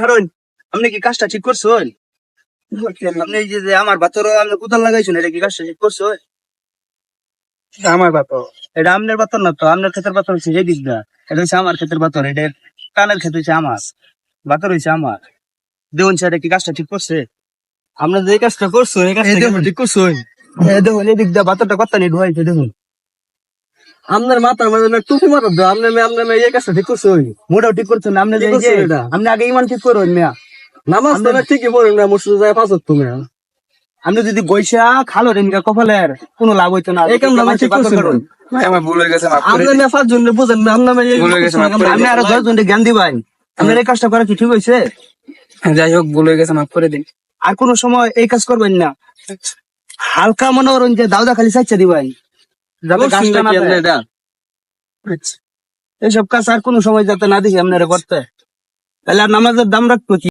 কারণ আপনি কি কাজটা ঠিক করছেন? আপনি এই যে আমার বাতরও আপনি কোথাও লাগাইছেন, এটা কি কাজটা ঠিক করছেন? আমার বাতো এটা আপনার বাতর না তো, আপনার ক্ষেতের বাতর হচ্ছে এই দিক না, এটা হচ্ছে আমার ক্ষেতের বাতর, এটা কানের ক্ষেত হচ্ছে আমার, বাতর হচ্ছে আমার। দেখুন স্যার, এটা কি কাজটা ঠিক করছে? আমরা যে কাজটা করছো এই কাজটা ঠিক করছো। দেখুন এদিক দিয়ে বাতরটা কত নিয়ে ঢুকাইছে দেখুন। আপনার মাথার মধ্যে না টুপি মারো দাও, আপনার এই কাজটা ঠিক করছো। মোটাও ঠিক করছেন আপনি, কি করছেন এটা? আপনি আগে ইমান ঠিক করুন মিয়া। নামাজ তো না ঠিকই পড়েন না, মসজিদে যায় পাঁচ ওয়াক্ত তুমি। আপনি যদি বৈশা খালো রেনকা কপালের কোনো লাভ হইতো না। এই কামটা আমার ঠিক করছেন। ভাই আমার ভুল হয়ে গেছে, মাফ করে আপনার দিন। না পাঁচজন বুঝেন না, আপনার ভুল হয়ে গেছে, মাফ করে আপনি দিন। আরো 10 জনকে জ্ঞান দিবাই, আপনার এই কাজটা করা কি ঠিক হয়েছে? যাই হোক, ভুল হয়ে গেছে, মাফ করে দিন। আর কোন সময় এই কাজ করবেন না। হালকা মনে করেন যে দাউদা খালি চাইছে দিবাই, যাতে গাছটা না দেয়। এইসব কাজ আর কোন সময় যাতে না দেখি আপনারা করতে, তাহলে আর নামাজের দাম রাখবো কি?